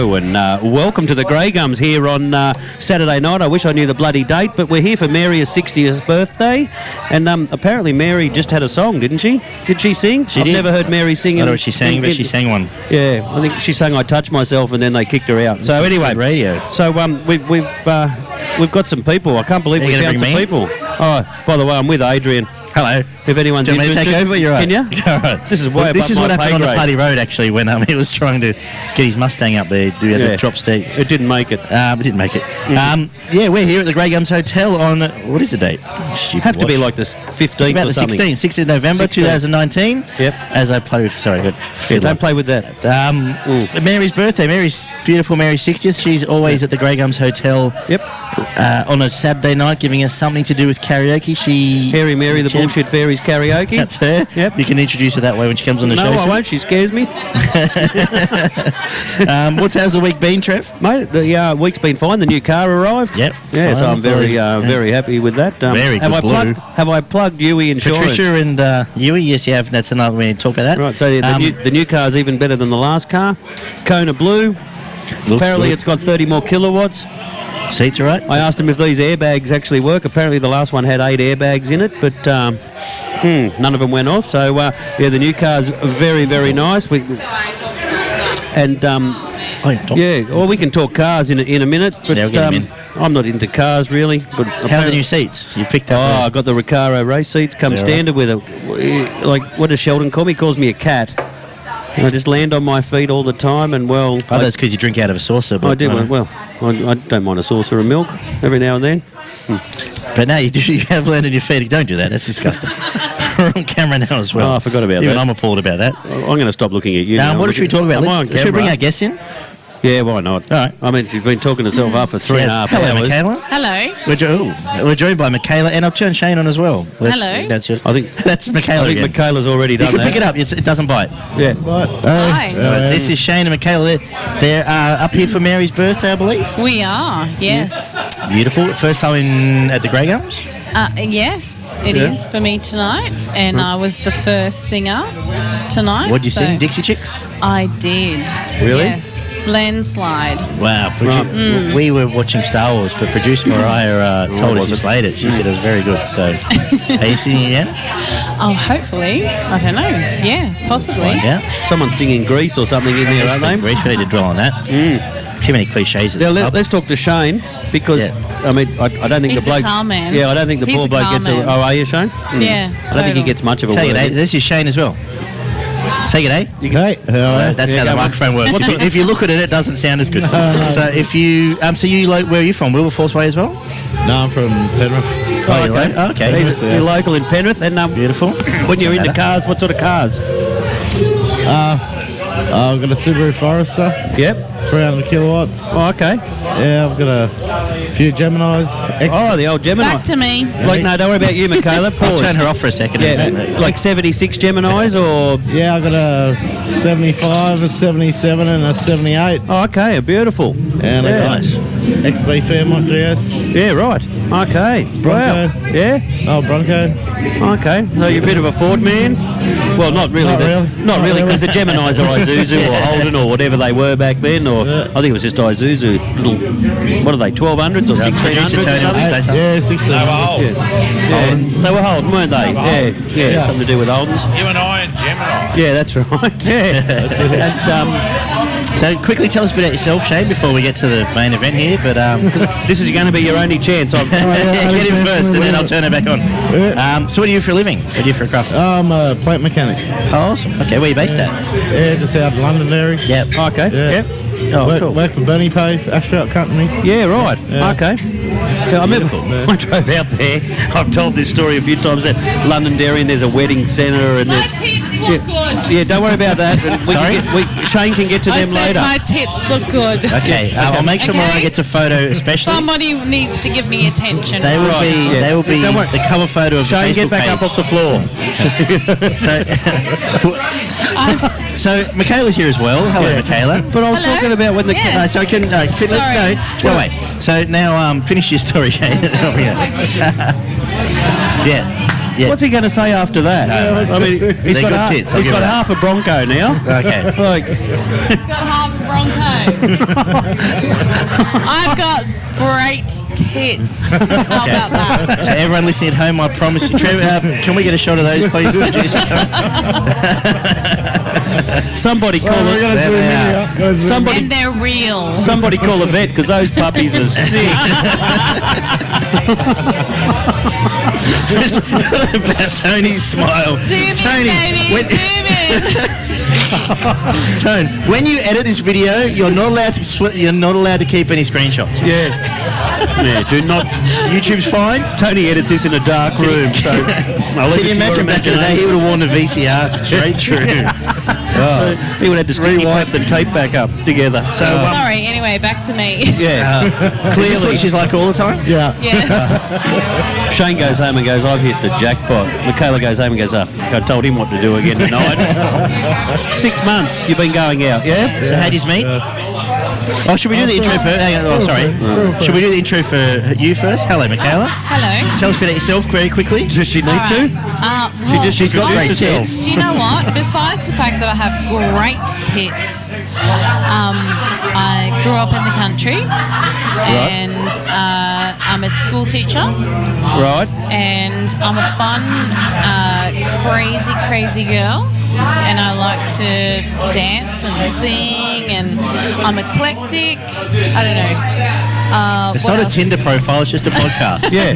Hello and welcome to the Grey Gums here on Saturday night. I wish I knew the bloody date, but we're here for Mary's 60th birthday. And apparently Mary just had a song, didn't she? Did she sing? She did. I've never heard Mary sing. I don't know what she sang, but she sang one. Yeah, I think she sang I Touch Myself and then they kicked her out. So anyway, radio. So we've got some people. I can't believe we found some people. Oh, by the way, I'm with Adrian. Hello. If anyone's Do you want me to interested, take over? You're right. Can you? All right. This is way This is above what my happened on pay the grade. Party Road, actually, when he was trying to get his Mustang up there, do the drop steaks. It didn't make it. It didn't make it. Yeah, we're here at the Grey Gums Hotel on, what is the date? Stupid Have to be watch. like the 15th It's about or the something. 16th November 2019. Yep. As I play with, sorry, I got Yeah, fiddler. don't play with that. Mary's birthday. Mary's beautiful Mary's 60th. She's always at the Grey Gums Hotel. Yep. On a Saturday night, giving us something to do with karaoke. Hairy Mary, the Bullshit Fairies karaoke. That's her. Yep. You can introduce her that way when she comes on the show. No, I soon. won't. She scares me. How's the week been, Trev? Mate, the week's been fine. The new car arrived. Yep. Yeah, so I'm very Finally. very happy with that. Very have good I blue. Have I plugged Yui Insurance? Patricia and Yui, yes, you have. That's another way to talk about that. Right, so the new car's even better than the last car. Kona Blue. Apparently good. it's got 30 more kilowatts. Seats are right. I asked him if these airbags actually work. Apparently the last one had 8 airbags in it, but none of them went off. So, the new car's very, very nice. Or we can talk cars in a minute, but Yeah, we'll get 'em in. I'm not into cars really. But How are the new seats? You picked up. I got the Recaro race seats, come Yeah, standard with it. Like, what does Sheldon call me? He calls me a cat. I just land on my feet all the time, and that's because you drink out of a saucer. But I do. Well, I don't mind a saucer of milk every now and then. But now you have landed on your feet. Don't do that. That's disgusting. We're on camera now as well. Oh, I forgot about that. Even I'm appalled about that. I'm going to stop looking at you. now. What should we talk about? Am I on Should we camera? bring our guests in? Yeah, why not? All right. I mean, she's been talking herself up for 3.5 Hello, hours. Mikayla. Hello. We're joined by Mikayla, and I've turned Shane on as well. Hello. That's I think that's Mikayla. I think again. Mikayla's already You done can that. pick it up. It doesn't bite. Yeah. Hi. This is Shane and Mikayla. They're up here for Mary's birthday, I believe. We are, yes. Beautiful. First time at the Grey Gums. Yes, it is for me tonight. And I was the first singer tonight. What did you sing? Dixie Chicks? I did. Really? Yes. Landslide. Wow. We were watching Star Wars, but producer Mariah told us you slayed it. She said it was very good. So, are you singing again? Oh, hopefully. I don't know. Yeah, possibly. Yeah. Someone's singing Grease or something in there, aren't they? We need to dwell on that. Too many cliches. Now, let's talk to Shane because, I mean, I don't think He's the bloke... a car man. Yeah, I don't think the He's poor a bloke car gets... man. Oh, are you, Shane? Yeah, I don't think he gets much of a Say word. g'day. This is Shane as well. Say g'day. That's how the microphone works. If you look at it, it doesn't sound as good. So if you, where are you from? Wilberforce Way as well? No, I'm from Penrith. Oh, okay. You're local in Penrith. And Beautiful. when you're into cars, what sort of cars? I've got a Subaru Forester, Yep. 300 kilowatts. Oh, okay. Yeah, I've got a few Geminis. Oh, the old Gemini. Back to me. Like, no, don't worry about you, Mikayla. I'll Pause. turn her off for a second. Yeah, like 76 Geminis or... Yeah, I've got a 75, a 77 and a 78. Oh, okay, beautiful. And Yeah. nice. XB Fairmont GS. Yeah, right. Okay. Wow. Bronco. Yeah? Oh, Bronco. Okay. So you're a bit of a Ford man? Well, not really. Not really. Not really, because the Geminis are Isuzu or Holden or whatever they were back then, or I think it was just Isuzu. Little, what are they, 1200s or 1600s? Producer Tony wants to say something. Yeah, 16. Yeah, they were Holden, weren't they? Yeah, something to do with Holdens. You and I and Gemini. Yeah, that's right. Yeah. And, So quickly tell us a bit about yourself, Shane, before we get to the main event here. But this is going to be your only chance. get him first, and then I'll turn it back on. So what do you do for a living? What do you do for a crust? I'm a plant mechanic. Oh, awesome. Okay, where are you based at? Yeah, just out of Londonderry. Yep. Okay. Yeah. Oh, cool. Work for Bernie Pave, Asphalt Company. Yeah, right. Yeah. Okay. Yeah, I remember I drove out there. I've told this story a few times at Londonderry, and there's a wedding centre, and there's yeah. Don't worry about that. Shane can get to I them said later. my tits look good. Okay, I'll make sure Mariah gets a photo, especially. Somebody needs to give me attention. They will be. Yeah. They will be Don't worry. the cover photo of Shane, the Facebook get back page. up off the floor. So Mikayla's here as well. Hello, Mikayla. But I was Hello? talking about when the Yes. No, so I can. Sorry. Go away. So now, finish your story, Shane. Yeah. Yeah. What's he going to say after that? I mean, he's They're got, good tits, I'll he's give got it half a Bronco now. Okay. Like, It's got half a Bronco. I've got great tits. How about that? So everyone listening at home, I promise you, Trev, can we get a shot of those, please? somebody call We're it. going to zoom in here. Gonna zoom Somebody, And they're real. somebody call a vet because those puppies are sick. About Tony's smile. Zoom Tony, in, baby. when- Zoom in. Tone, when you edit this video, you're not allowed to keep any screenshots. Yeah, do not. YouTube's fine. Tony edits this in a dark room, so I'll leave Can you it to your imagine back in the day, he would have worn a VCR straight through. He would have to sticky tape the tape back up together. So Sorry, anyway, back to me. yeah, Is this clearly what she's like all the time? Yeah. Yes. Shane goes home and goes, I've hit the jackpot. Mikayla goes home and goes, I told him what to do again tonight. 6 months you've been going out, yeah? So how do you meet? Oh, should we do the intro first? Hang on, sorry. Should we do the intro for you first? Hello, Mikayla. Hello. Tell us about yourself very quickly. Does she need to? She's got great great tits. tits. Do you know what? Besides the fact that I have great tits, I grew up in the country and I'm a school teacher Right. and I'm a fun, crazy girl. And I like to dance and sing and I'm eclectic. I don't know. It's what not a else? Tinder profile, it's just a podcast. Yeah.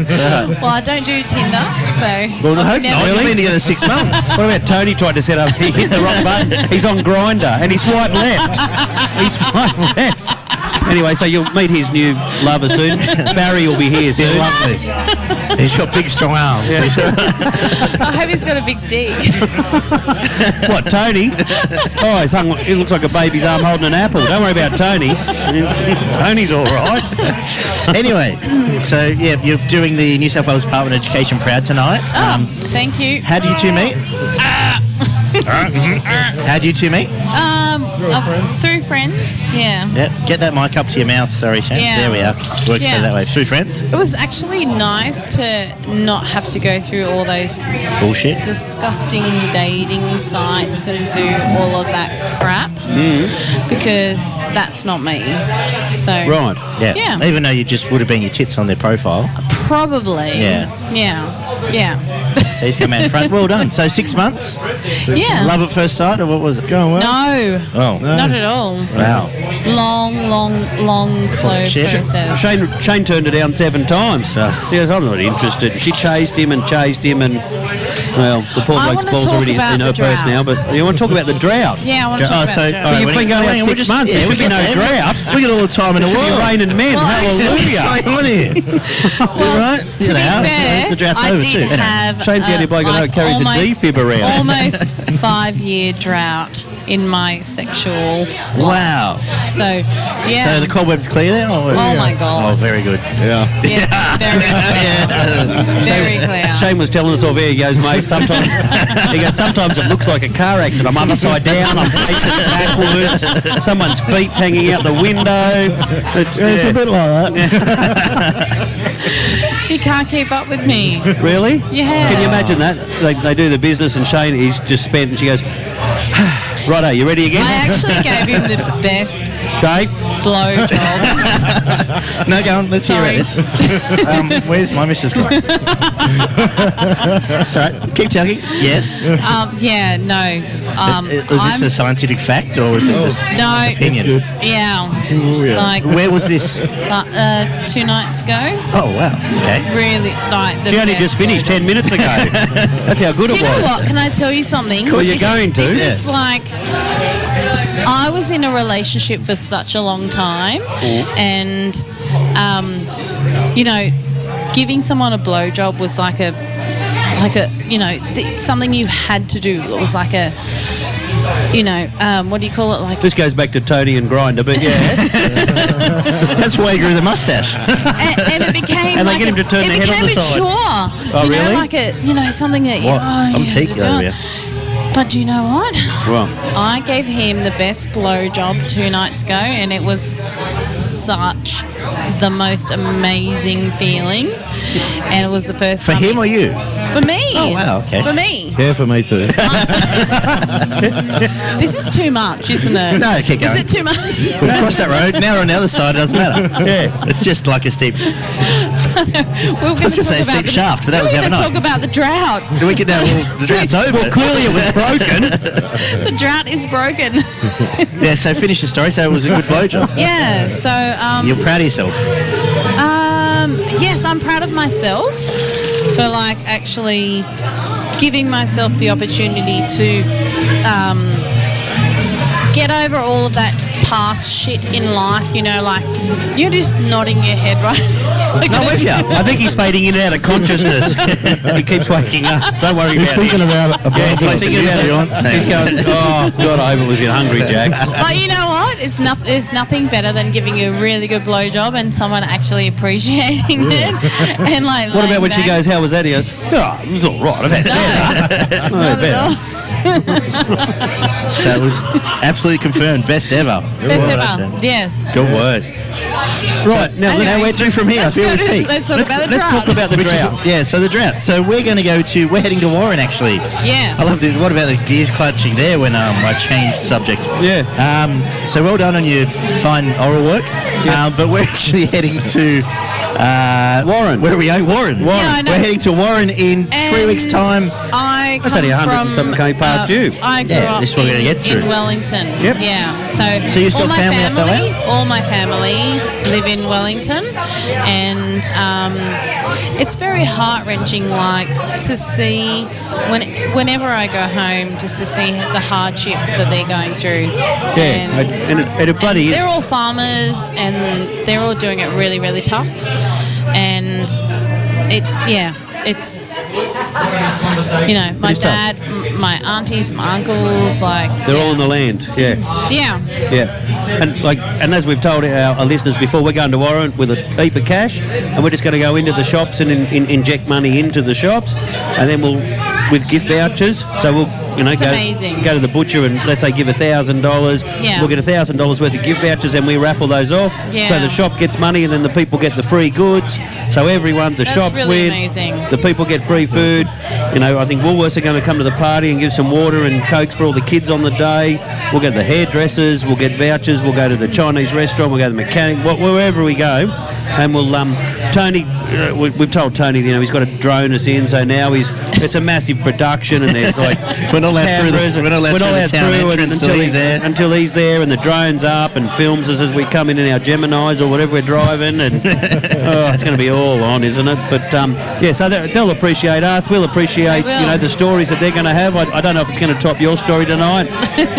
Well, I don't do Tinder, so... Well, I hope never- not. You've been together 6 months. What about Tony tried to set up? He hit the wrong button. He's on Grindr and he swiped left. He swiped left. Anyway, so you'll meet his new lover soon. Barry will be here soon. Lovely. He's got big, strong arms. I hope he's got a big dick. What, Tony? Oh, he looks like a baby's arm holding an apple. Don't worry about Tony. Tony's all right. Anyway, so yeah, you're doing the New South Wales Department of Education Proud tonight. Thank you. How do you two meet? How do you two meet? Through friends, yeah. Yep. Get that mic up to your mouth. Sorry, Shane. Yeah. There we are. Works better that way. Through friends. It was actually nice to not have to go through all those Bullshit. disgusting dating sites and do all of that crap because that's not me. So Right. Yeah. Yeah. Even though you just would have been your tits on their profile. probably. Yeah. So he's come out in front. Well done. So 6 months. Yeah. Love at first sight, or what was it? Going well. No, Oh. not at all. Wow. Long, slow Shit. process. Shane turned her down 7 times. Oh. He goes, I'm not interested. She chased him, and well, the poor I bloke's wanna balls talk already about in her the purse drought. now. But you want to talk about the drought? Yeah, I want to talk about that. But you've been going out 6 months. There should be no drought. We got all the time in the It should world. be raining men. Well, Hallelujah. What's going on here? Well, right? to be fair, the drought's I over did too. have Shane's the only bloke I know who carries a defib around. almost 5-year drought in my sexual life. Wow. So, yeah. So the cobweb's clear there? Or Oh, my God. Oh, very good. Yeah. Yes, very clear. Shane was telling us off air, he goes, mate, sometimes it looks like a car accident. I'm upside down, I'm facing backwards, someone's feet's hanging out the window. It's a bit like that. You can't keep up with me. Really? Yeah. Can you imagine that? They do the business and Shane, he's just spent, and she goes, righto, you ready again? I actually gave him the best Okay. blow job. No, go on. Let's hear Sorry. this. Where's my Mrs. Gray? Sorry. Keep talking. Yes. Yeah, no. Was this a scientific fact or was it just No. opinion? Yeah. Like Where was this? 2 nights ago. Oh, wow. Okay. Really, like the She only best just finished blow 10 minutes ago. That's how good Do it you know was. what? Can I tell you something? Well, you're going to. This Yeah. is like, I was in a relationship for such a long time, and giving someone a blowjob was like a something you had to do. It was like a, what do you call it? Like, This goes back to Tony and Grindr, but yeah. That's why he grew the mustache. and it became And they like get him to turn it their head on became the a side. chore. Oh, you really? know, like a, something that What? I'm you have to peaky do. over here. But do you know what? Well, I gave him the best blowjob 2 nights ago, and it was such the most amazing feeling. and it was the first For time him or you? For me. Oh, wow, okay. For me. Yeah, for me too. This is too much, isn't it? No, keep going. Is it too much? We've crossed that road. Now we're on the other side. It doesn't matter. Yeah, it's just like a steep. I was gonna say a steep shaft, but that was the other We're going to night. talk about the drought. We get down. Well, the drought's over. Well, clearly it was broken. The drought is broken. Yeah. So finish the story. So it was a good blowjob. Yeah. So. You're proud of yourself. Yes, I'm proud of myself for like actually giving myself the opportunity to get over all of that past shit in life, you know, like you're just nodding your head right. Like, No, with you. I think he's fading in and out of consciousness. He keeps waking up. Don't worry He's about it. thinking about it. Yeah, he's thinking about it. He's going, oh, God, I hope it was your hungry Jack. But you know what? It's nothing better than giving you a really good blowjob and someone actually appreciating it. And like, What about when she back. goes, how was that? He goes, oh, it was all right. I've had better. Not at all. So it was absolutely confirmed. Best ever. Best Well, ever. Yes. Good word. Right, now, Anyway, Now where to from here? I Let's, feel go we've to, peaked. let's talk about the let's drought. talk about the drought. Yeah, so the drought. So we're going to we're heading to Warren actually. Yes. I love this. What about the gears clutching there when I changed subject? Yeah. So well done on your fine oral work. Yeah. But we're actually heading to Warren. Where are we going? Warren. Yeah, I know. We're heading to Warren in 3 weeks' time. I That's come only 100 from, and something came past you. I grew Yeah, up this is what we're in, gonna get through. in Wellington. Yep. Yeah. So you still all my family up that way? all my family live in Wellington, and it's very heart wrenching, like to see whenever I go home, just to see the hardship that they're going through. Yeah, and it bloody is. They're all farmers, and they're all doing it really, really tough. And it's my is tough. dad, my aunties, my uncles, like They're all in the land, yeah. And as we've told our listeners before, we're going to Warren with a heap of cash, and we're just going to go into the shops and inject money into the shops, and then we'll with gift vouchers. So we'll It's amazing. go to the butcher and let's say give $1,000. Yeah. We'll get $1,000 worth of gift vouchers, and we raffle those off. Yeah. So the shop gets money, and then the people get the free goods. So everyone, the That's shops really win. amazing. The people get free food. I think Woolworths are going to come to the party and give some water and cokes for all the kids on the day. We'll get the hairdressers. We'll get vouchers. We'll go to the Chinese restaurant. We'll go to the mechanic. Wherever we go, and we'll Tony. We've told Tony, he's got to drone us in. So now it's a massive production, and there's like We're not allowed through the town entrance until he's there, and the drone's up and films us as we come in our Geminis or whatever we're driving, and it's going to be all on, isn't it? But so they'll appreciate us. We'll appreciate the stories that they're going to have. I don't know if it's going to top your story tonight.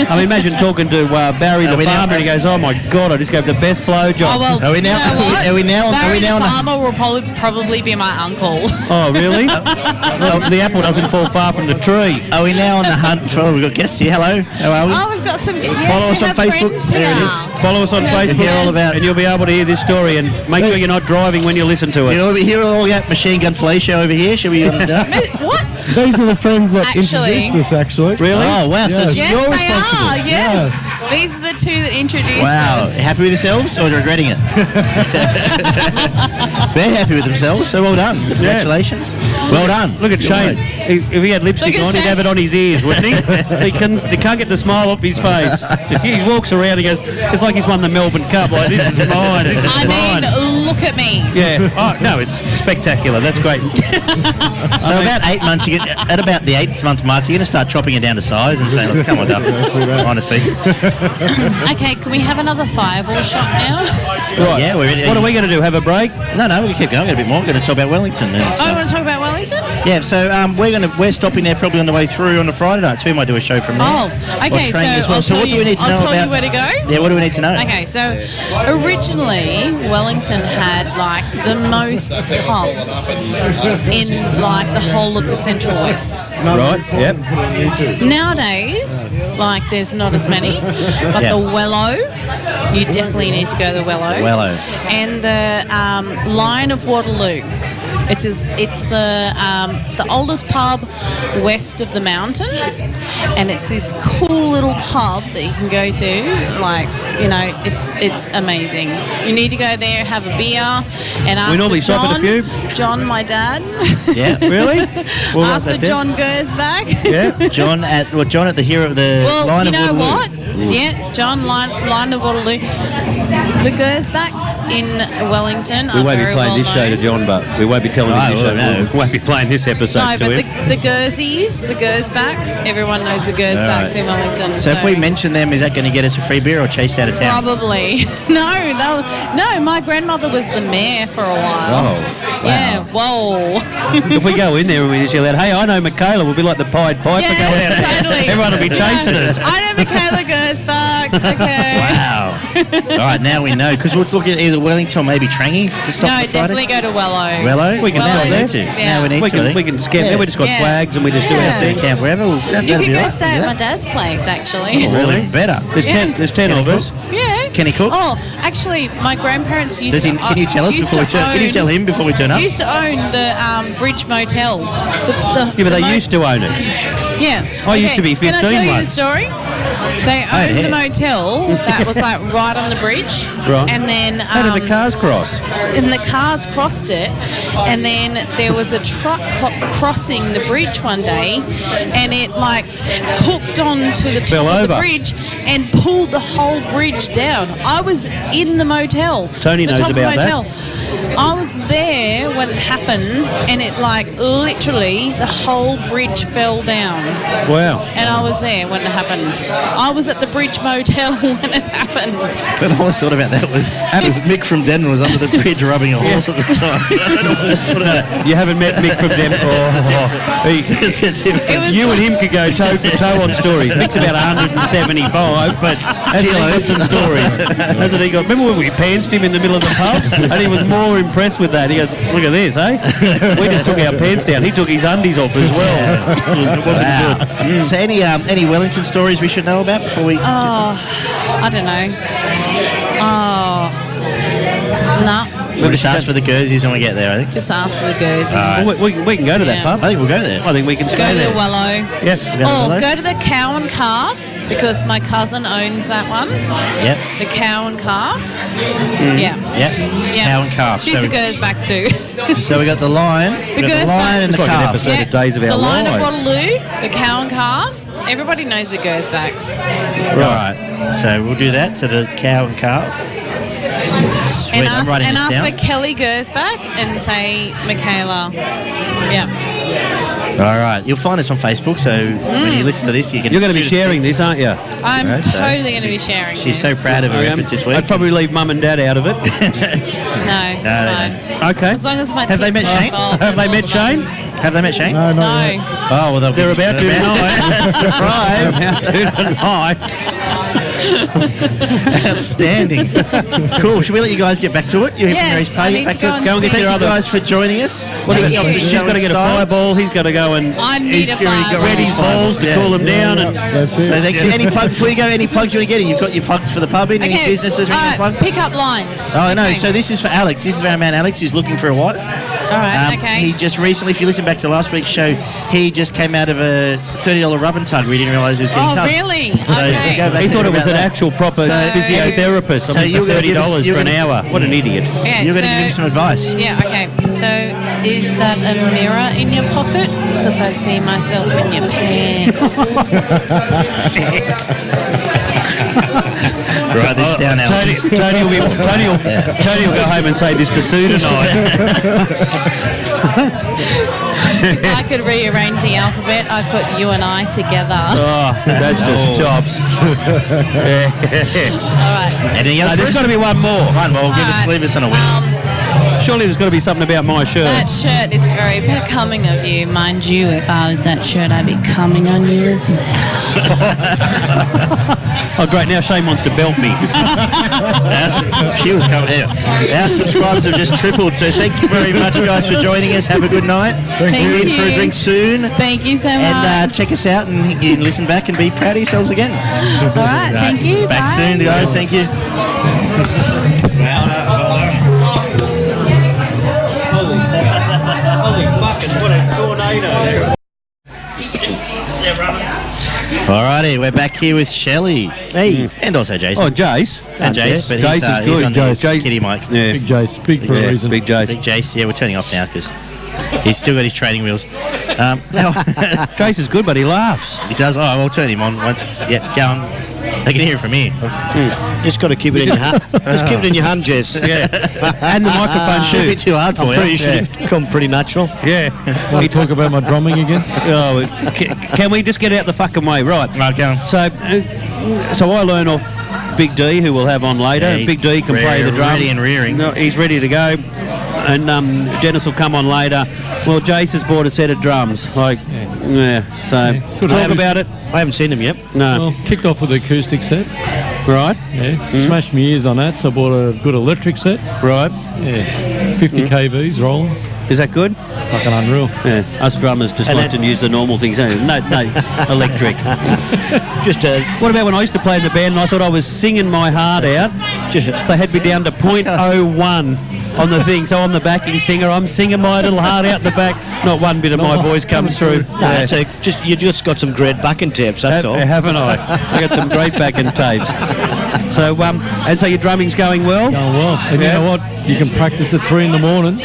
I mean, imagine talking to Barry the farmer, and he goes, "Oh my God, I just gave the best blowjob." Oh, well, Are we now? you know what? Are we now? Barry Are we now? the On farmer will probably be my uncle. Oh, really? Well, the apple doesn't fall far from the tree. Are we now on the hunt for? We've got guests here. Hello. How are we? Oh, we've got some. Yes, Follow us we on have Facebook. friends There it here. is. Follow us on That's Facebook, hear all about- and you'll be able to hear this story. And make sure you're not driving when you listen to it. You hear all that machine gun fellatio over here? Shall we? What? These are the friends that Actually- introduced us, actually. Really? Oh wow! So Yes. Yes, you're they responsible. are. Yes. These are the two that introduced Wow! us. Happy with yourselves or regretting it? They're happy with themselves, so well done. Congratulations. Well done. Look at Good Shane. work. If he had lipstick Look at on, he'd Shane. have it on his ears, wouldn't he? He can't get the smile off his face. He walks around, he goes, it's like he's won the Melbourne Cup. Like, this is mine. This is I mine. mean, look at me. Yeah. Oh, no, it's spectacular. That's great. So about 8 months, at about the 8th month mark, you're going to start chopping it down to size and saying, "Look, come on, Duff." Honestly. Okay, can we have another fireball shot now? Right. Yeah, we're ready. What are we going to do? Have a break? No, we can keep going a bit more. We're going to talk about Wellington and Oh, stuff. you want to talk about Wellington? Yeah, so we're stopping there probably on the way through on a Friday night, so we might do a show from there. Oh, okay. Or train as So well. I'll So tell what do we need to know I'll tell about? you where to go. Yeah, what do we need to know? Okay, so originally Wellington had like the most pubs in like the whole of the Central West. Right. Yep. Nowadays, like there's not as many, but Yeah. the Wello, you definitely need to go to the Wello. Wello. And the Lion of Waterloo. It's the oldest pub west of the mountains, and it's this cool little pub that you can go to. Like, you know, it's amazing. You need to go there, have a beer, and ask We normally for stop at a John. few. John, my dad. Yeah. Really? We'll write Ask that for down. John Gersbach. Yeah. John at the hero of the Well, line you of know Waterloo. what? Yeah, John Line of Waterloo. The Gersbachs in Wellington We are won't be very playing well this show to known. John, but we won't be telling him this show. no. We won't be playing this episode No, to but him. the Gersies, the Gersbachs, everyone knows the Gersbachs in Wellington. So if we mention them, is that going to get us a free beer or chased out of town? Probably. No, my grandmother was the mayor for a while. Oh, Yeah, whoa. If we go in there and we just yell out, "Hey, I know Mikayla," we'll be like the Pied Piper Yeah, going out there. totally. Everyone will be chasing us. I know Mikayla Gersbach. Okay. Wow. All right, now we know. Because we'll look at either Wellington or maybe Trangie to stop No, the Friday. definitely go to Wello. Wello? We can Wello, go there. to. yeah. Now we need We to. I can, think. we can scam. Yeah. Then we just got Yeah. flags and we just do Yeah. our thing. Camp wherever. You could go stay at my my dad's place, actually. Really? Better. There's Yeah. 10. There's 10 Can of he us. Yeah. Can he cook? Oh, actually, my grandparents used Does he, to. can you tell us used before we to turn? Can you own- tell him before we turn up? Used to own the Bridge Motel. Yeah, but they used to own it. Yeah. I used to be Can I 15 tell you the once. story? They owned yeah. a motel that was like right on the bridge, Right. and then How did the cars cross? and the cars crossed it, and then there was a truck crossing the bridge one day, and it like hooked onto the top Fell of over. the bridge and pulled the whole bridge down. I was in the motel. Tony the knows top of the about that. motel. I was there when it happened, and it like literally the whole bridge fell down. Wow. And I was there when it happened. I was at the Bridge Motel when it happened. But all I thought about that was Mick from Denver was under the bridge rubbing a horse at the time. I don't know what I thought about that. You haven't met Mick from Denver. It's a difference. It was- You and him could go toe for toe on stories. Mick's about 175, but has he got some stories? Hasn't he got? Remember when we pantsed him in the middle of the pub, and he was more impressed with that. He goes, "Look at this, eh? We just took our pants down. He took his undies off as well. It wasn't good." So any Wellington stories we should know about before we? I don't know. No. We'll just ask for the Guernsey's when we get there, I think. Just ask for the Guernsey. Well, we can go to that Yeah. pub. I think we'll go there. I think we can Go stay to there. the Wello. Yep. Or go to the Cow and Calf, because my cousin owns that one. Yep. The Cow and Calf. Yeah. Yep. Yeah. Cow and calf. She's So- the Gersbach too. So we got the lion, we got Gersbach. the lion and It's the like an calf. episode of Days of Our the Line of Lives. Waterloo, the Cow and Calf. Everybody knows the Gersbachs. Right. So we'll do that. So the cow and calf. Sweet. And I'm ask, writing and this ask down. for Kelly Gersbach and say Mikayla. Yeah. All right. You'll find us on Facebook. So when you listen to this, you can. You're going to be shoot us sharing texts. this, aren't you? I'm Right, so- totally going to be sharing She's so this. proud of her I am. efforts this week. I'd probably leave Mum and Dad out of it. No, it's fine. Okay. As long as my Have they met tits are Shane? involved, Have that's they all met that Shane? matters. Have they met Shane? No, not yet. No. Oh, well, They're about to tonight. Surprise. About to tonight. Outstanding. Cool. Should we let you guys get back to it? You're Yes, I need back to go and Go and get see. your other guys for joining us. Thank you. He's got to get a fireball. He's got to go and I need He's a already got fireball. wet his balls to Yeah. cool them down. And That's it. So thank you. Any plug before you go? Any plugs you want to get in? You've got your plugs for the pub in. Any Okay, businesses you want to plug? pick up lines. Oh no! Okay. So this is for Alex. This is our man Alex, who's looking for a wife. All right, okay. He just recently, if you listen back to last week's show, he just came out of a $30 rub and tug. We didn't realise he was getting Oh, tugged. really? So Okay. go back he and thought it hear was an about that. actual proper So- physiotherapist. So I mean, you're for gonna give us- $30 you're for an gonna- hour. What an idiot. Okay, You're going to so- give him some advice. Yeah, okay. So, is that a mirror in your pocket? Because I see myself in your pants. Write this down, Alex. Tony will go home and say this to Sue tonight. If I could rearrange the alphabet, I'd put you and I together. Oh, that's just chops. All right. Anything else? No, there's got to be one more. One more. Give us, Alright, leave us on a win. Surely there's got to be something about my shirt. That shirt is very becoming of you. Mind you, if I was that shirt, I'd be coming on you as well. Oh, great. Now Shane wants to belt me. She was coming here. Our subscribers have just tripled, so thank you very much, guys, for joining us. Have a good night. Thank We'll be in for a you. drink soon. Thank you so much. And check us out, and you can listen back and be proud of yourselves again. All right, thank you. Back Bye. soon, guys. Thank you. Holy fucking, what a tornado. Alrighty, we're back here with Shelley. Hey, and also Jason. Oh, Jace. And Jace, but Jace he's is good. on Jace. the kitty mic. Yeah. Big Jace. Big for a reason. Big Jace. Big Jace, yeah, we're turning off now because he's still got his training wheels. Jace is good, but he laughs. He does. Oh, we'll turn him on once. Yeah, go on. They can hear it from here. Just got to keep it in your hand. Just keep it in your hand, Jace. Yeah. And the microphone Should be too. too hard for I'm you. pretty sure it come pretty natural. Yeah. Want to talk about my drumming again? Oh, can we just get out the fucking way? Right. Right, go on. So I learn off Big D, who we'll have on later. Yeah, he's Big D can play the drums. ready and rearing. No, he's ready to go. And Dennis will come on later. Well, Jace has bought a set of drums. So talk about it. I haven't seen him yet. No. Well, kicked off with the acoustic set. Right. Yeah. Smashed my ears on that, so I bought a good electric set. Right. Yeah. 50 kVs rolling. Is that good? Fucking unreal. Yeah. Us drummers just like to use the normal things. No, electric. What about when I used to play in the band and I thought I was singing my heart out? They had me down to 0.01 on the thing. So I'm the backing singer. I'm singing my little heart out the back. Not one bit of my voice comes through. No, so you just got some great backing tapes. That's all. Haven't I? I got some great backing tapes. So and so your drumming's going well. Going well. And you know what? You can practice at 3 in the morning.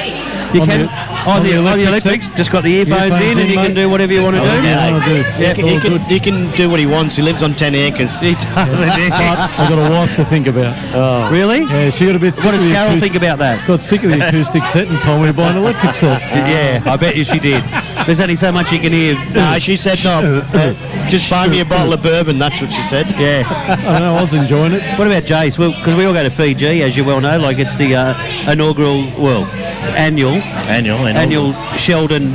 You can on the electrics. Just got the earphones in, and you can do whatever you want to do. He can do what he wants. He lives on 10 acres. He does. I've got a wife to think about. Oh. Really? Yeah, she got a bit sick. What does Carol think about that? Got sick of the acoustic set and told me to buy an electric set. Yeah, I bet you she did. There's only so much you can hear. No, she said no. Just buy me a bottle of bourbon. That's what she said. Yeah. I don't know. I was enjoying it. What about Jace? Well, because we all go to Fiji, as you well know. Like it's the annual Sheldon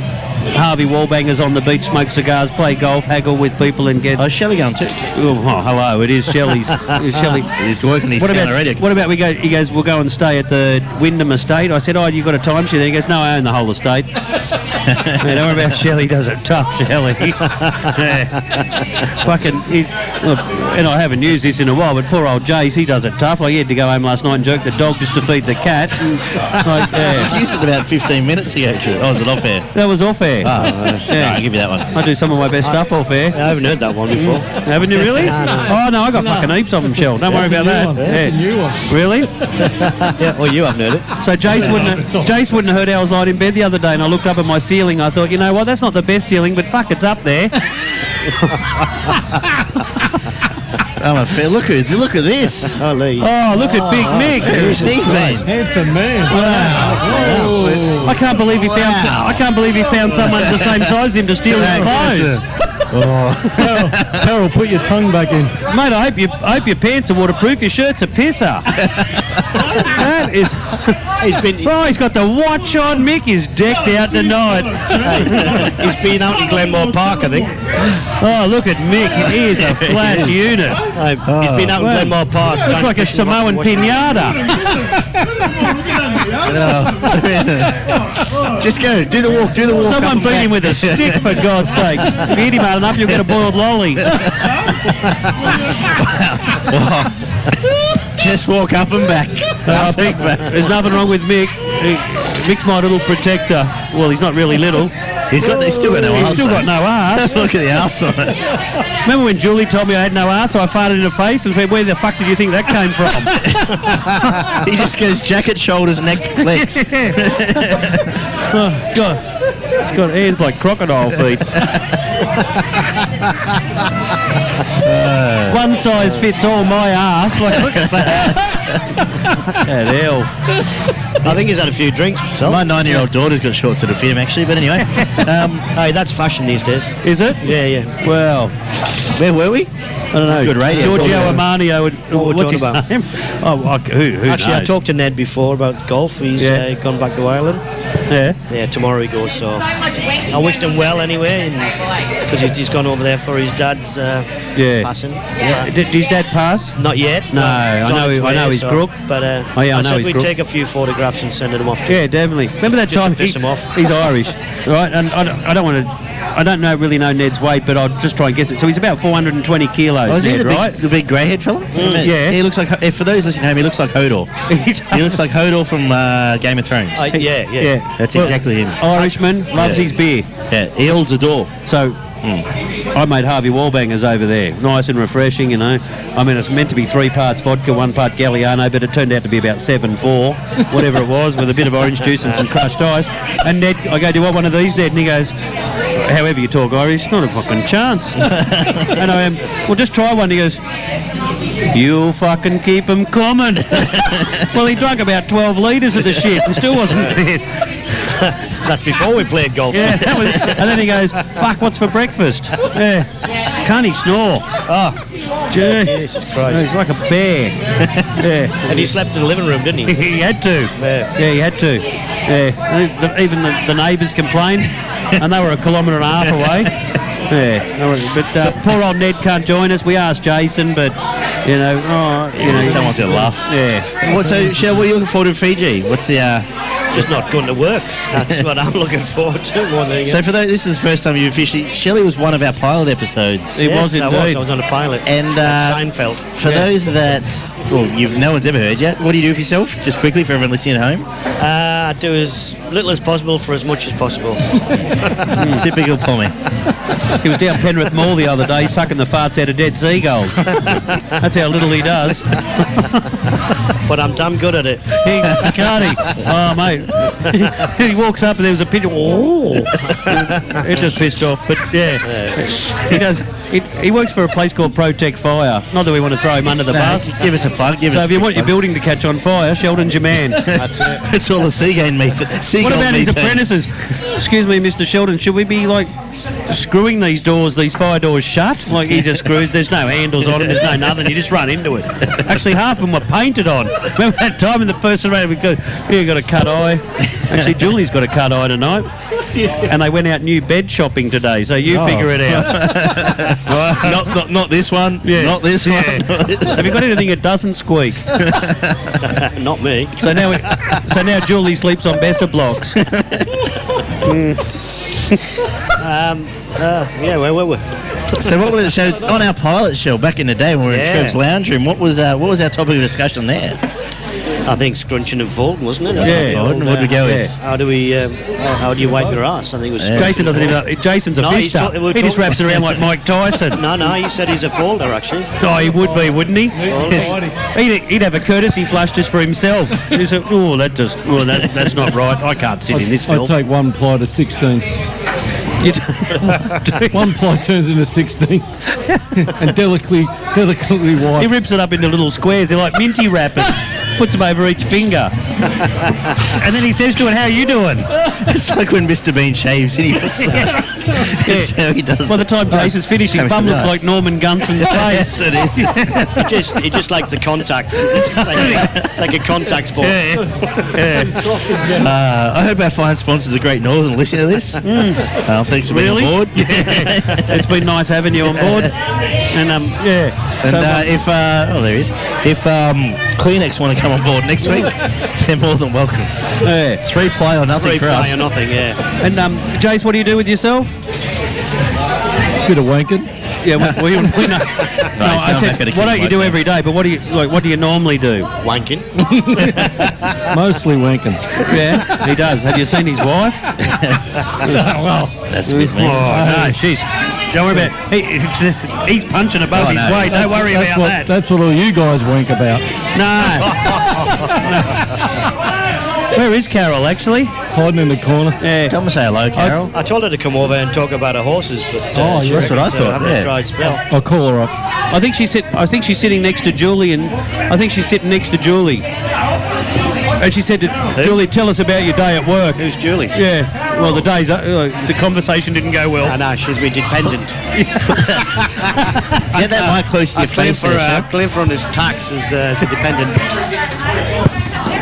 Harvey Wallbangers on the beach, smoke cigars, play golf, haggle with people, and get. Oh, Shelley going too. Oh, hello! It is Shelley's. Shelley. He's working his town already. What about we go? He goes, we'll go and stay at the Wyndham Estate. I said, oh, you got a timeshare there? He goes, no, I own the whole estate. Don't worry about Shelley. Does it tough, Shelley? Fucking. And I haven't used this in a while, but poor old Jace, he does it tough. Like he had to go home last night and jerk the dog just to feed the cats. He used it about 15 minutes ago. Oh, was it off air? That was off air. No, I'll give you that one. I do some of my best stuff off air. I haven't heard that one before. Haven't you really? Oh no, I got fucking heaps of them, Shell. Don't worry about that. That's a new one. Really? Yeah, well, you haven't heard it. So Jace wouldn't have heard I was lying in bed the other day, and I looked up at my ceiling. I thought, you know what? That's not the best ceiling, but fuck, it's up there. Look at this. Oh, Lee. Oh, look at Big Mick. Who's he, man? Handsome man. Wow. I can't believe he found someone the same size as him to steal his clothes. Carol, put your tongue back in. Mate, I hope your pants are waterproof. Your shirt's a pisser. That is. He's got the watch on. Mick is decked out tonight. He's been out in Glenmore Park, I think. Oh, look at Mick. He is a flat unit. He's been out in Glenmore Park. Looks like a Samoan pinata. Just go. Do the walk. Someone beat him with a stick, for God's sake. If you hit him hard enough, you'll get a boiled lolly. Just walk up and back. There's nothing wrong with Mick. Mick's my little protector. Well, he's not really little. He's still got no ass. He's still got no ass. Look at the ass on it. Remember when Julie told me I had no ass, so I farted in her face and said, where the fuck did you think that came from? He just goes jacket, shoulders, neck, legs. Oh, God. It's got hands like crocodile feet. One size fits all my ass. Like, look at that. That hell. I think he's had a few drinks himself. My 9-year-old daughter's got shorts at a film, actually, but anyway. Hey, that's fashion these days. Is it? Yeah. Well, where were we? I don't know. Good radio. Giorgio Armani. What's his name? Oh, who Actually, knows? I talked to Ned before about golf. He's gone back to Ireland. Yeah. Yeah, tomorrow he goes, so I wished him well anyway, because he's gone over there for his dad's passing. Yeah. Did his dad pass? Not yet. No, I know he's crook. But I I know said he's we'd crook. take a few photographs and send them off to Yeah, definitely. Remember that just time to piss him off. He's Irish, right? And I don't really know Ned's weight, but I'll just try and guess it. So he's about 4 420 kilos, Oh, is he Ned, right? the big grey-haired fella? Yeah. He looks like, for those listening at home, he looks like Hodor. He looks like Hodor from Game of Thrones. Yeah. That's exactly him. Irishman, loves his beer. Yeah, he holds the door. So I made Harvey Wallbangers over there. Nice and refreshing, you know. I mean, it's meant to be 3 parts vodka, 1 part Galliano, but it turned out to be about 7-4, whatever it was, with a bit of orange juice and some crushed ice. And Ned, I go, do you want one of these, Ned? And he goes, however you talk Irish, not a fucking chance. And I am, well, just try one. He goes, you fucking keep them coming. Well, he drank about 12 litres of the shit and still wasn't dead. That's before we played golf. Yeah, that was, and then he goes, fuck, what's for breakfast? Yeah. Can't he snore? Oh, Gee. Jesus Christ. He's like a bear. Yeah. And he slept in the living room, didn't he? He had to. Yeah, he had to. Yeah. Even the neighbours complained, and they were 1.5 kilometres away. Yeah. But poor old Ned can't join us. We asked Jason, but, Someone's got to laugh. Yeah. Well, so, Shell, what are you looking forward to in Fiji? What's the... Just not going to work. That's what I'm looking forward to more than anything. So for those, this is the first time you've officially... Shelley was one of our pilot episodes. It was indeed. I was on a pilot. And Seinfeld. For those that... Well, no one's ever heard yet. What do you do for yourself? Just quickly for everyone listening at home. I do as little as possible for as much as possible. Typical Pommy. He was down Penrith Mall the other day sucking the farts out of dead seagulls. That's how little he does. But I'm damn good at it. Can't he? Oh, mate. He walks up and there was a picture. Oh. It just pissed off. But, yeah. He does. He works for a place called Protect Fire. Not that we want to throw him under the bus. Give us a plug. So if you want your building to catch on fire, Sheldon's your man. That's it. It's all the seagrain method. What about his apprentices? Excuse me, Mr. Sheldon, should we be like screwing these fire doors shut? Like he just screws, there's no handles on them, there's no nothing, you just run into it. Actually, half of them were painted on. Remember that time in the person around, we go, you got a cut eye. Actually, Julie's got a cut eye tonight. And they went out new bed shopping today, so you figure it out. Not this one. Yeah. Not this one. Have you got anything that doesn't squeak? Not me. So now Julie sleeps on Besser blocks. Where were we? So what was the show on our pilot show back in the day when we were in Trev's lounge room? What was our topic of discussion there? I think scrunching and folding, wasn't it? Yeah. What did we go with? How do you wipe your ass? I think it was. Jason doesn't even. Jason's a fish stuff. He just wraps it around like Mike Tyson. No, he said he's a folder actually. Oh, he would be, wouldn't he? He'd have a courtesy flush just for himself. He'd say, that's not right. I can't sit in this I'd filth. take 1 ply to 16. One ply turns into 16 and delicately He white. rips it up into little squares. They're like minty wrappers. Puts them over each finger. And then he says to it, how are you doing? It's like when Mr. Bean shaves and he puts That's how he does By the time Jason's finished, his bum looks like Norman Gunson's face. Yes, it is. He just likes the contact. It's like a contact sport. I hope our fine sponsors are Great Northern listening to this. Thanks for being on board. It's been nice having you on board. And And if there he is. If Kleenex want to come on board next week, they're more than welcome. 3 ply or nothing for us. 3 ply or nothing, yeah. And Jace, what do you do with yourself? Bit of wanking. Yeah, we know. No, I said, what don't you do every day? But what do you normally do? Wanking. Mostly wanking. Yeah, he does. Have you seen his wife? Well, that's a bit mean. Oh, no, she's. Don't worry about it. He's punching above his weight. Don't worry about that. That's what all you guys wank about. No. Where is Carol, actually? Hiding in the corner. Yeah. Come and say hello, Carol. I told her to come over and talk about her horses, but that's what I thought. having a dry spell. I'll call her up. I think she's sitting next to Julie, and I think she's sitting next to Julie. And she said to Julie, tell us about your day at work. Who's Julie? Yeah. Well, the conversation didn't go well. I know, she's my dependent. Get that mic close to your face. Claim for his tax as a dependent.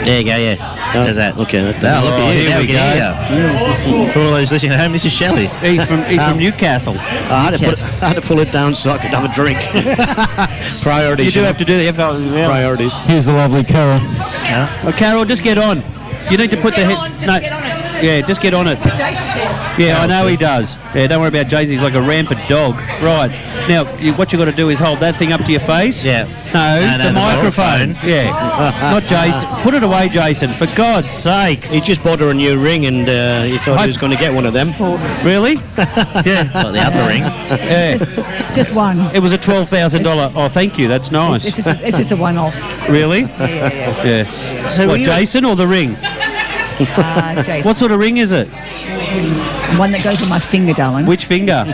There you go, yeah. There's that. Okay. Look at you. Here we go. For all those listening at home, this is Shelley. He's from Newcastle. I had to pull it down so I could have a drink. Priorities. You do have to do that. Priorities. Here's the lovely Carol. Oh, Carol, just get on. You need to put the head. No. Yeah, just get on it. Jason says. Yeah, I know he does. Yeah, don't worry about Jason. He's like a rampant dog. Right. Now, what you got to do is hold that thing up to your face. Yeah. No, the the microphone. Yeah. Not Jason. Put it away, Jason, for God's sake. He just bought her a new ring and he thought he was going to get one of them. Really? Yeah. Like the other ring. Yeah. Just one. It was a $12,000. Oh, thank you. That's nice. It's just a one-off. Really? Yeah. So what, Jason or the ring? Jason. What sort of ring is it? One that goes on my finger, darling. Which finger?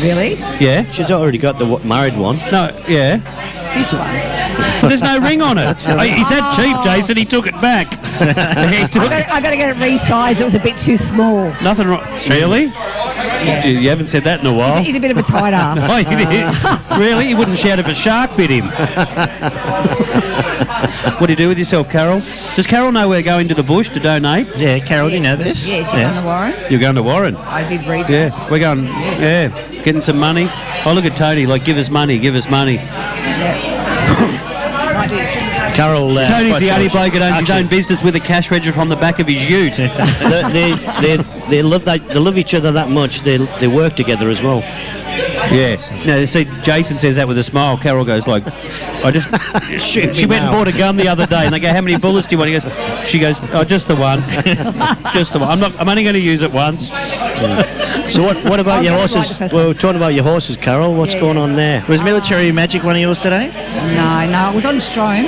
Really? Yeah. She's already got the married one. No, yeah. This one. But there's no ring on it. He's that cheap, Jason. He took it back. He took I got to get it resized. It was a bit too small. nothing wrong. Really? You haven't said that in a while. He's a bit of a tight ass. Oh, you did? Really? You wouldn't shout if a shark bit him. What do you do with yourself, Carol? Does Carol know we're going to the bush to donate? Yeah, Carol, do you know this? Yeah, she's on the Warren. You're going to Warren? I did read that. Yeah, we're going, getting some money. Oh, look at Tony, like, give us money, give us money. Like this. Carol. Tony's the only bloke that owns his own business with a cash register from the back of his ute. they love each other that much. They work together as well. Yes. No, see, Jason says that with a smile. Carol goes like, she went and bought a gun the other day, and they go, how many bullets do you want? She goes, oh, just the one. Just the one. I'm only going to use it once. So what about your horses? Well, we're talking about your horses, Carol. What's going on there? Was Military Magic one of yours today? No, I was on Strome.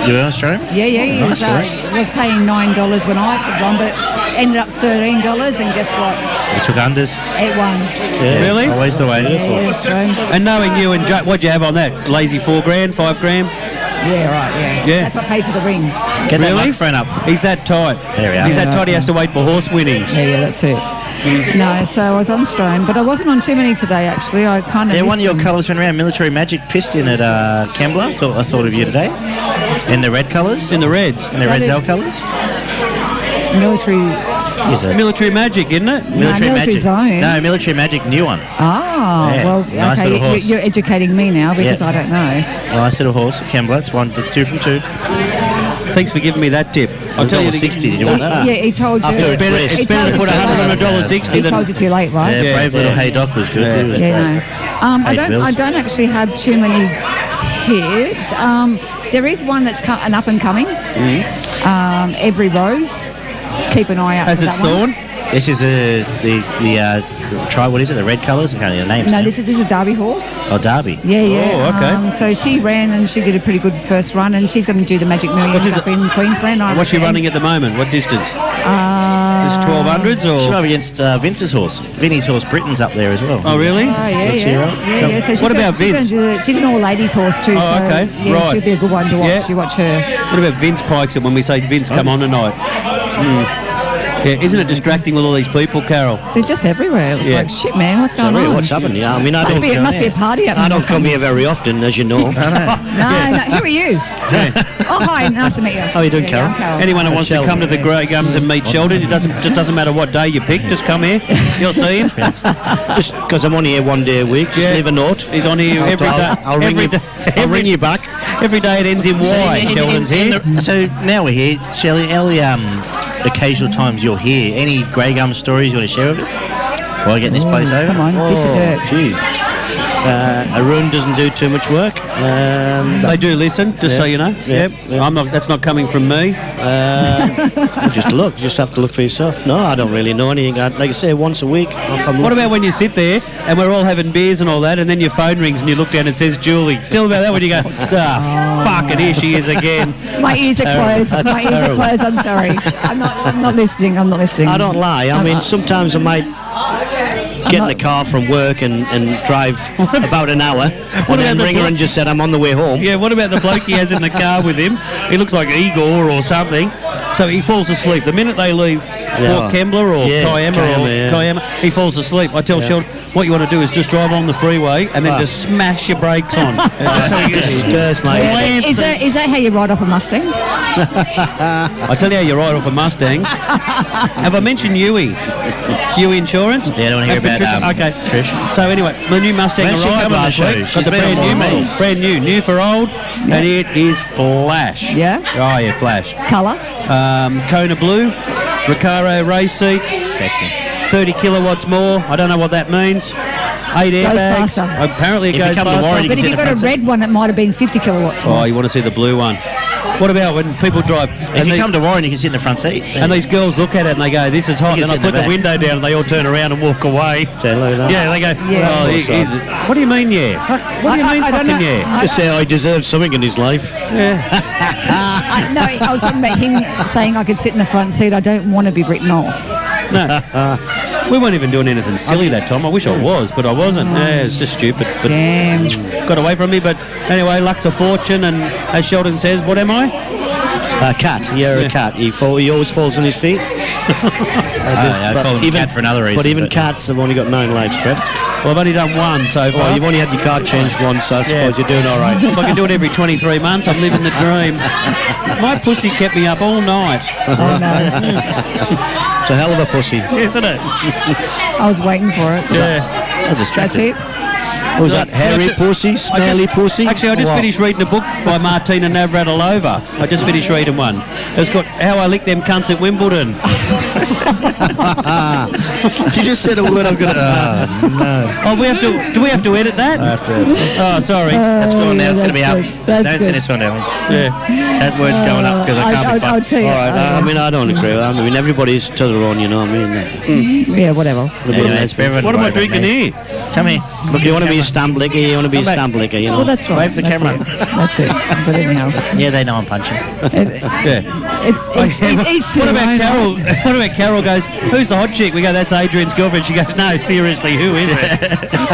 You were on Australia? Yeah. It Nice, was paying $9 when I put one, but it ended up $13, and guess what? You took unders? It won. Yeah, Really? Always the way. Yeah, Strome. And knowing you and what'd you have on that? Lazy $4 grand, $5 grand? Yeah, right, yeah. Yeah. That's what I paid for the ring. Get that Really? microphone up. He's that tight. There we are. He's that tight he has to wait for horse winnings. Yeah, that's it. No, so I was on Strome, but I wasn't on too many today, actually. I kind of Yeah, one of your them. colours went around. Military Magic pissed in at Kembla. I thought of you today. In the red colours. In the reds. In the red Zell colours. Military. Is it? Military Magic, isn't it? Military Magic. Zone. No, Military Magic, new one. Oh, Yeah, well, nice little okay, horse. you're educating me now because Yeah. I don't know. Nice little horse, Kembla. It's 2 from 2. Thanks for giving me that tip. I'll tell you $1.60. Did you want that? Yeah, he told you. After a better, twist. it's better to put 100 on $1.60 He than... told you too late, right? Yeah, brave little Hey Doc was good. He was Yeah, great. no. I Paid bills. don't actually have too many tips. There is one that's an up and coming. Every Rose. Keep an eye out Has for it that one. thorn? This is try what is it? The red colours? I can't remember the names. No, now. this is a Derby horse. Oh, Derby. Yeah. Oh, okay. So she ran and she did a pretty good first run, and she's going to do the Magic Millions What's up in Queensland. I What's she reckon. running at the moment? What distance? Is 1200s She's or... up against Vince's horse. Vinny's horse, Britain's up there as well. Oh, really? Oh, yeah. So she's What gonna- about she's Vince? She's an all-ladies horse too. Oh, so okay. Yeah, Right. she'll be a good one to watch. Yeah. You watch her. What about Vince Pikes it when we say, Vince, come on tonight? Yeah, isn't it distracting with all these people, Carol? They're just everywhere. It's Yeah. like, shit, man, what's going on? What's happened? Yeah, I mean, I Must be, it must be a party up I don't there. come here very often, as you know. No, who are you? Oh, hi, nice to meet you. How are you doing, Carol? I'm Carol. Anyone who wants to come to the Grey Gums and meet Sheldon, it doesn't matter what day you pick, just come here. You'll see him. Just because I'm only here one day a week, just Yeah. leave a note. He's on here every day. I'll ring every you. day- I'll ring you back. Every day it ends in Y. Sheldon's here. So now we're here. Shelley, all the occasional times you're here, any Grey Gum stories you want to share with us? While I get this place over? Come on, dish of dirt. Gee. Arun doesn't do too much work. They do listen, just so you know. Yeah. Yep. That's not coming from me. Just have to look for yourself. No, I don't really know anything. Like I say, once a week. If I'm What lucky. about when you sit there and we're all having beers and all that, and then your phone rings and you look down and it says Julie? Tell me about that when you go, fuck it, here she is again. My ears are closed. My ears are closed. I'm sorry. I'm not listening. I'm not listening. I don't lie. I mean, sometimes I might get in the car from work and drive about an hour and then about the ring her blo- and just said I'm on the way home. Yeah, what about the bloke he has in the car with him? He looks like Igor or something. So he falls asleep. The minute they leave Port Kembla or Kiama, he falls asleep. I tell Sheldon, what you want to do is just drive on the freeway and then just smash your brakes on. So you just Stirs my head. Is that how you ride off a Mustang? I tell you how you ride off a Mustang. Have I mentioned Yui? Yui Insurance? Yeah, I don't want to hear about Okay. Trish. So anyway, the new Mustang When's she arrived coming on the last show? week. She's Got the been brand on new my model. roll. Brand new for old, and it is flash. Yeah? Oh yeah, flash. Colour? Kona blue, Recaro race seats. Sexy. 30 kilowatts more. I don't know what that means. 8 airbags. faster. Apparently it goes faster. But if you've got a red one, it might have been 50 kilowatts more. Oh, you want to see the blue one. What about when people drive? If you come to Warren, you can sit in the front seat. And these girls look at it and they go, this is hot. And I put the window down and they all turn around and walk away. Yeah, they go, what do you mean, yeah? What do you mean, fucking yeah? Just say I deserve something in his life. Yeah. No, I was talking about him saying I could sit in the front seat. I don't want to be written off. No. We weren't even doing anything silly that time. I wish I was, but I wasn't. Yeah, it's just stupid. But Damn. got away from me. But anyway, luck's a fortune. And as Sheldon says, what am I? A cat. You're a cat. He always falls on his feet. I call him a cat for another reason. But even cats have only got 9 lives, Trev. Well, I've only done one so far. Well, you've only had your car changed once, so I suppose you're doing all right. If I can do it every 23 months, I'm living the dream. My pussy kept me up all night. Oh, no. It's a hell of a pussy. Isn't it? I was waiting for it. Yeah. That's That's distracting. it. What was that? Hairy pussy? Smelly pussy? Actually, I just finished reading a book by Martina Navratilova. I just finished reading one. It's got How I Licked Them Cunts at Wimbledon. You just said a word I'm going to... no. Oh, do we have to edit that? I have to. Oh, sorry. That's gone now. It's going to be up. That's Don't good. send this one down. Yeah. That word's going up because I can't be I'll fucked. tell you. All right. I mean, I don't agree with that. I mean, everybody's to their own, you know what I mean? Yeah, whatever. Anyway, it's everyone What am I away from drinking me. here? Come here. Look, you want to be a stamp licker, you want to be a stamp licker, you know? Well, that's right. Wave the That's camera. it. That's it. But anyhow, Yeah, they know I'm punching. Yeah. each to What their about own. Carol? What about Carol goes, who's the hot chick? We go, that's Adrian's girlfriend. She goes, no, seriously, who is it?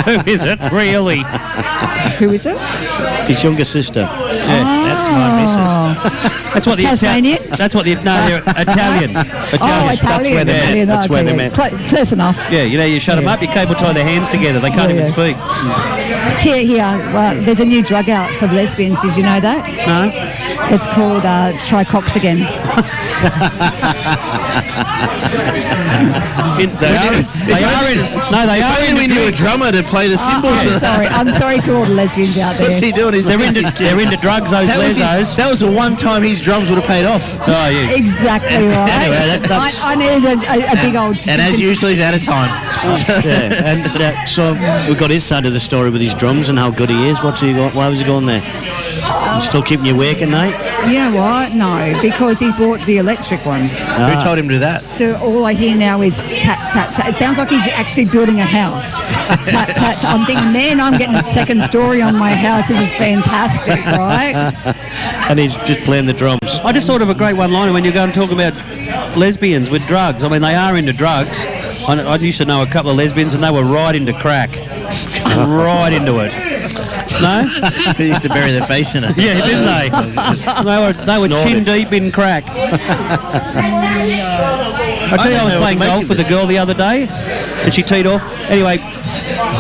Who is it? Really? Who is it? His younger sister. That's my missus. That's what the Tasmanian? That's what the they're Italian. Oh, Italian. where they met. Italian, That's where they okay. met. Close enough. Yeah, you know, you shut them up, you cable tie their hands together. They can't Yeah, even speak. Here. Well, there's a new drug out for lesbians. Did you know that? No? It's called Tricox again. They are Only we knew a drummer to play the cymbals. I'm sorry to all the lesbians out there. What's he doing? They're into drugs, those lesos. That was the one time his drums would have paid off. Oh, yeah. Exactly right. Anyway, that's... I needed a big old... And as usual, he's out of time. Yeah, and so we've got his side of the story with his drums and how good he is. What's he going? Why was he going there? Still keeping you awake at night? You know what? No, because he bought the electric one. Who told him to do that? So all I hear now is tap, tap, tap. It sounds like he's actually building a house. Tap, tap, tap. I'm thinking, man, I'm getting a second story on my house. This is fantastic, right? And he's just playing the drums. I just thought of a great one-liner when you go and talk about lesbians with drugs. I mean, they are into drugs. I used to know a couple of lesbians and they were right into crack. Right into it. No? They used to bury their face in it. Yeah, didn't they? They were chin deep in crack. I tell you, I was playing golf with a girl the other day and she teed off. Anyway,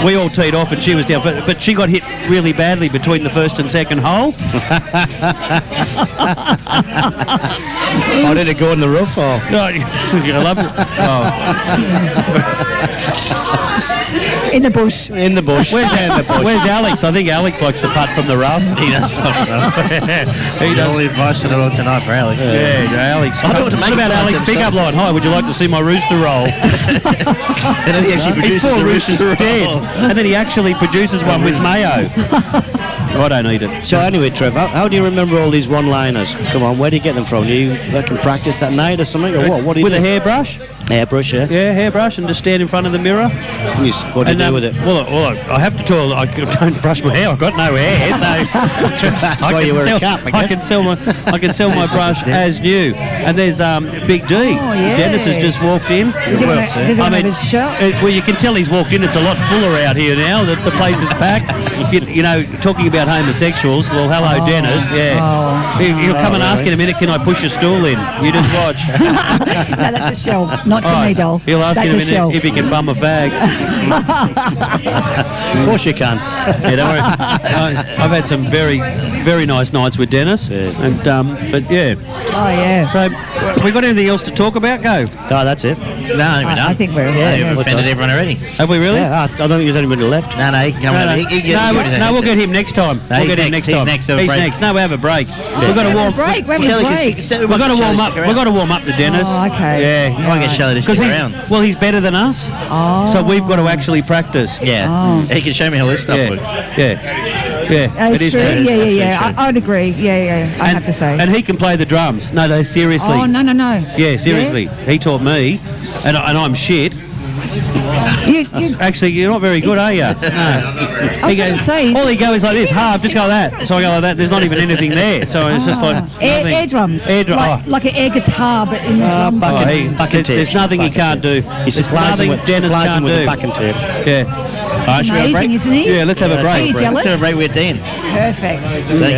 we all teed off and she was down, but she got hit really badly between the first and second hole. Oh, did it go in the rough? Or? No, you love it. In the bush. In the bush. Where's Alex? I think Alex likes to putt from the rough. He does fuck up. He does. All the advice on it all tonight for Alex. Yeah, Alex. I don't want to What make about fun of Alex him, pickup line? Hi, would you like to see my rooster roll? And then he actually His produces poor a rooster's rooster dead. roll. And then he actually produces one with mayo. I don't eat it. So anyway, Trev, how do you remember all these one-liners? Come on, where do you get them from? Do you can practice at night or something, or what? What do you With do? a hairbrush? Hairbrush, yeah. Yeah, hairbrush, and just stand in front of the mirror. What do you do with it? Well, I have to tell. I don't brush my hair. I've got no hair, so That's why you wear a cap, I guess. I can sell my brush as new. And there's Big D. Oh, yeah. Dennis has just walked in. Does he want to have his shirt? Well, you can tell he's walked in. It's a lot fuller out here now. The place is packed. You know, talking about homosexuals. Well, hello, Dennis. Yeah, he'll come and ask in a minute. Can I push your stool in? You just watch. No, that's a shell. Not to me, doll. He'll ask That's in a a shell. minute if he can bum a fag. Of course you can. Yeah, don't worry. I've had some very, very nice nights with Dennis. Yeah. And but yeah. Oh, yeah. So, we got anything else to talk about? Go. No, that's it. No, we're done. I think we're... Yeah, you've offended everyone already. Have we really? Yeah, I don't think there's anybody left. No, you can come over. You can No, we'll get him next time. We'll get him next time. He's next. He's next. No, we have a break. We've got to warm. Break. We're having a break. We've got to warm up. We've got to warm up to Dennis. Oh, okay. Yeah. I want to get Shelley to stick around. Well, he's better than us. Oh. So we've got to actually practice. Yeah. Oh. He can show me how this stuff works. Yeah. It is true. Yeah. I'd agree. Yeah. I have to say. And he can play the drums. No, seriously. Oh, no. Yeah, seriously. Yeah? He taught me, and I'm shit. Actually, you're not very good, are you? No. He goes, all he goes like this, half, just go like that. So I go like that. There's not even anything there. So it's just like air drums, like an air guitar, but in the drum. There's nothing he can't do. He supplies him with a bucking tip. Yeah. Amazing, isn't he? Yeah, let's have a break. Are you jealous? Let's have a break with Dean. Perfect.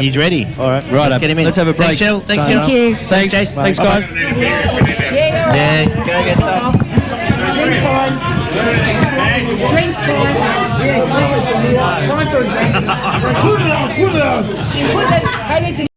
He's ready. All right. Right, let's get him in. Let's have a break. Thanks, Shell. Thanks, Thank you. Thanks, Jason. Thanks, guys. Yeah. Go get some. Drink time. Drinks time. Time for a drink. Put it on. Hey, listen,